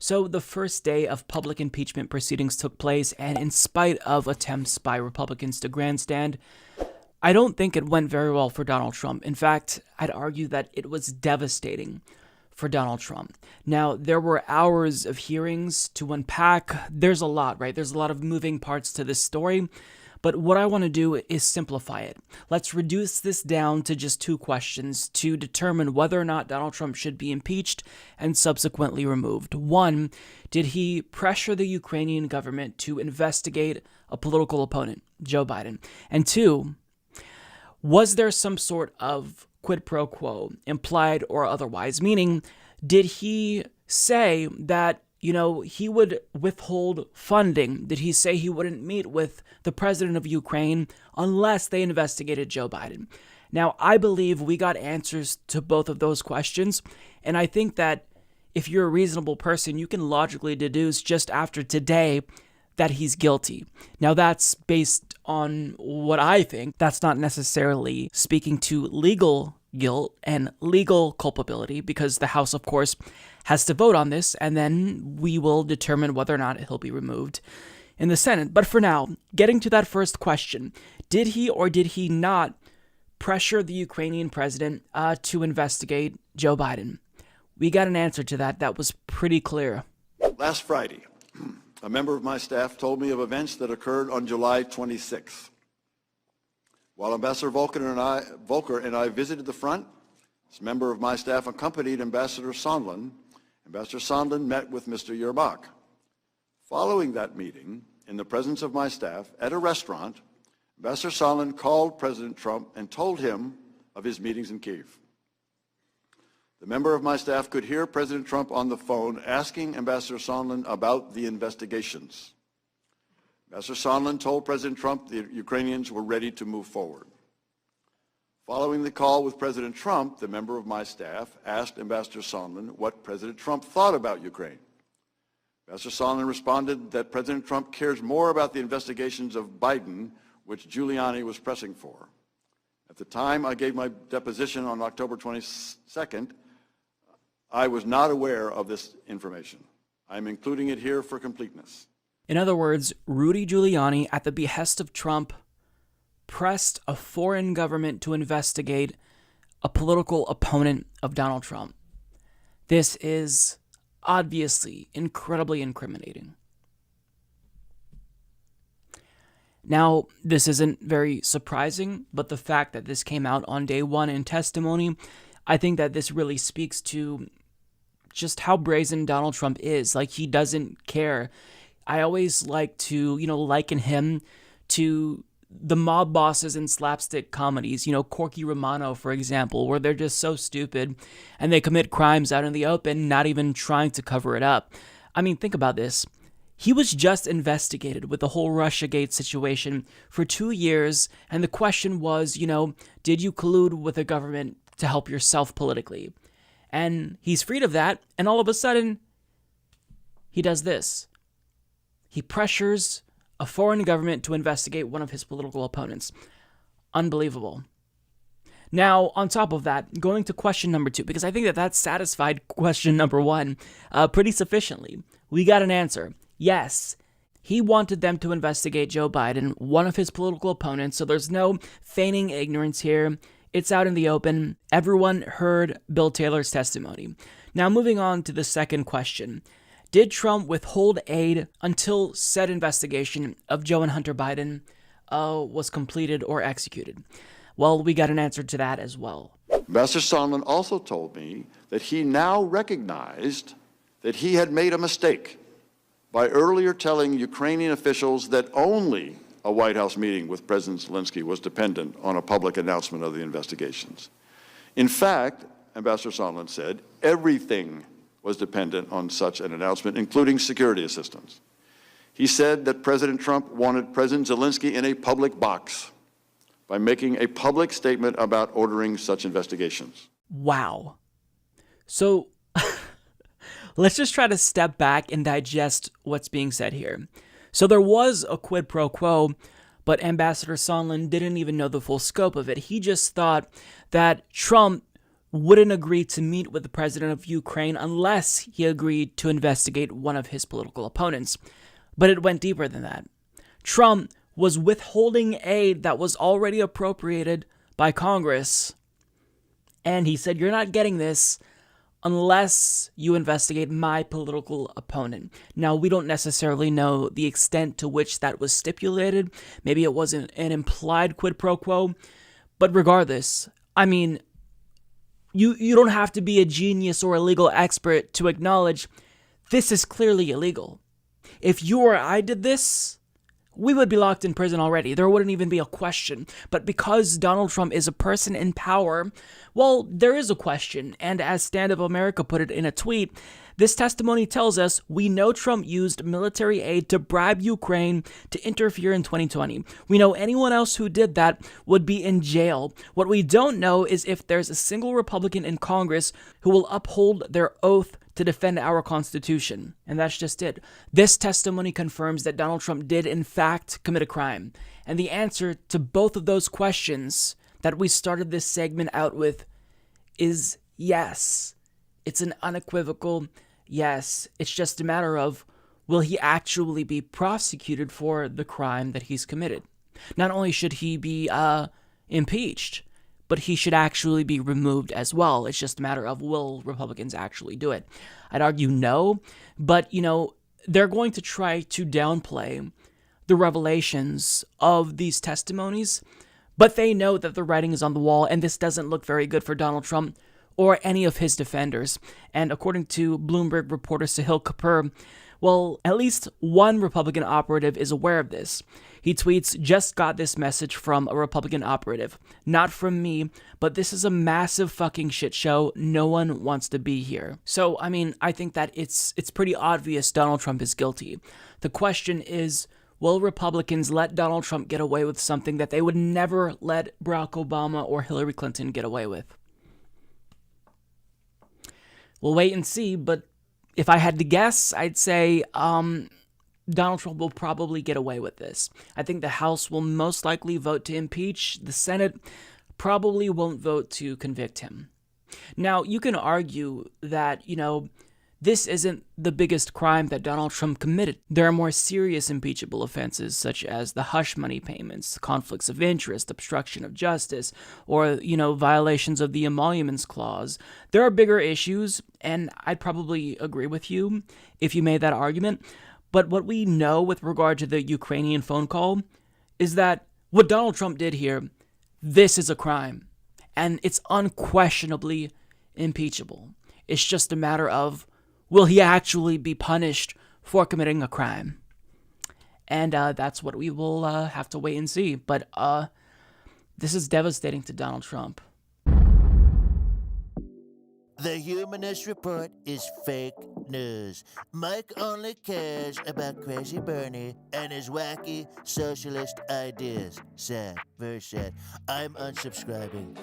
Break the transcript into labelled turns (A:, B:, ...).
A: So the first day of public impeachment proceedings took place, and in spite of attempts by Republicans to grandstand, I don't think it went very well for Donald Trump. In fact, I'd argue that it was devastating for Donald Trump. Now, there were hours of hearings to unpack. There's a lot, right? There's a lot of moving parts to this story. But what I want to do is simplify it. Let's reduce this down to just two questions to determine whether or not Donald Trump should be impeached and subsequently removed. One, did he pressure the Ukrainian government to investigate a political opponent, Joe Biden? And two, was there some sort of quid pro quo, implied or otherwise? Meaning, did he say that he would withhold funding? Did he say he wouldn't meet with the president of Ukraine unless they investigated Joe Biden? Now, I believe we got answers to both of those questions, and I think that if you're a reasonable person, you can logically deduce just after today that he's guilty. Now, that's based on what I think. That's not necessarily speaking to legal guilt and legal culpability, because the House, of course, has to vote on this, and then we will determine whether or not he'll be removed in the Senate. But for now, getting to that first question, did he or did he not pressure the Ukrainian president to investigate Joe Biden? We got an answer to that. That was pretty clear.
B: Last Friday, a member of my staff told me of events that occurred on July 26th. While Ambassador Volker and I visited the front, this member of my staff accompanied Ambassador Sondland. Ambassador Sondland met with Mr. Yermak. Following that meeting, in the presence of my staff, at a restaurant, Ambassador Sondland called President Trump and told him of his meetings in Kyiv. The member of my staff could hear President Trump on the phone asking Ambassador Sondland about the investigations. Ambassador Sondland told President Trump the Ukrainians were ready to move forward. Following the call with President Trump, the member of my staff asked Ambassador Sondland what President Trump thought about Ukraine. Ambassador Sondland responded that President Trump cares more about the investigations of Biden, which Giuliani was pressing for. At the time I gave my deposition on October 22nd, I was not aware of this information. I'm including it here for completeness.
A: In other words, Rudy Giuliani, at the behest of Trump, pressed a foreign government to investigate a political opponent of Donald Trump. This is obviously incredibly incriminating. Now, this isn't very surprising, but the fact that this came out on day one in testimony, I think that this really speaks to just how brazen Donald Trump is. Like, he doesn't care. I always like to, liken him to the mob bosses in slapstick comedies, Corky Romano, for example, where they're just so stupid and they commit crimes out in the open, not even trying to cover it up. I mean, think about this. He was just investigated with the whole Russiagate situation for 2 years, and the question was, did you collude with the government to help yourself politically? And he's freed of that, and all of a sudden, he does this. He pressures a foreign government to investigate one of his political opponents. Unbelievable. Now, on top of that, going to question number 2, because I think that satisfied question number 1 pretty sufficiently. We got an answer. Yes, he wanted them to investigate Joe Biden, one of his political opponents, so there's no feigning ignorance here. It's out in the open. Everyone heard Bill Taylor's testimony. Now, moving on to the second question. Did Trump withhold aid until said investigation of Joe and Hunter Biden was completed or executed? Well, we got an answer to that as well.
B: Ambassador Sondland also told me that he now recognized that he had made a mistake by earlier telling Ukrainian officials that only a White House meeting with President Zelensky was dependent on a public announcement of the investigations. In fact, Ambassador Sondland said, everything was dependent on such an announcement, including security assistance. He said that President Trump wanted President Zelensky in a public box by making a public statement about ordering such investigations.
A: Wow. So let's just try to step back and digest what's being said here. So there was a quid pro quo, but Ambassador Sondland didn't even know the full scope of it. He just thought that Trump wouldn't agree to meet with the president of Ukraine unless he agreed to investigate one of his political opponents. But it went deeper than that. Trump was withholding aid that was already appropriated by Congress. And he said, you're not getting this unless you investigate my political opponent. Now, we don't necessarily know the extent to which that was stipulated. Maybe it wasn't an implied quid pro quo. But regardless, I mean, you don't have to be a genius or a legal expert to acknowledge this is clearly illegal. If you or I did this, we would be locked in prison already. There wouldn't even be a question. But because Donald Trump is a person in power, well, there is a question. And as Stand Up America put it in a tweet, this testimony tells us we know Trump used military aid to bribe Ukraine to interfere in 2020. We know anyone else who did that would be in jail. What we don't know is if there's a single Republican in Congress who will uphold their oath to defend our Constitution. And that's just it. This testimony confirms that Donald Trump did, in fact, commit a crime. And the answer to both of those questions that we started this segment out with is yes. It's an unequivocal yes. It's just a matter of, will he actually be prosecuted for the crime that he's committed? Not only should he be impeached, but he should actually be removed as well. It's just a matter of, will Republicans actually do it? I'd argue no, but, they're going to try to downplay the revelations of these testimonies, but they know that the writing is on the wall, and this doesn't look very good for Donald Trump or any of his defenders. And according to Bloomberg reporter Sahil Kapoor, well, at least one Republican operative is aware of this. He tweets, just got this message from a Republican operative. Not from me, but this is a massive fucking shit show. No one wants to be here. So, I think that it's pretty obvious Donald Trump is guilty. The question is, will Republicans let Donald Trump get away with something that they would never let Barack Obama or Hillary Clinton get away with? We'll wait and see, but if I had to guess, I'd say Donald Trump will probably get away with this. I think the House will most likely vote to impeach. The Senate probably won't vote to convict him. Now, you can argue that, this isn't the biggest crime that Donald Trump committed. There are more serious impeachable offenses, such as the hush money payments, conflicts of interest, obstruction of justice, or, violations of the emoluments clause. There are bigger issues, and I'd probably agree with you if you made that argument. But what we know with regard to the Ukrainian phone call is that what Donald Trump did here, this is a crime. And it's unquestionably impeachable. It's just a matter of, will he actually be punished for committing a crime? And that's what we will have to wait and see. But this is devastating to Donald Trump.
C: The Humanist Report is fake news. Mike only cares about Crazy Bernie and his wacky socialist ideas. Sad, very sad. I'm unsubscribing.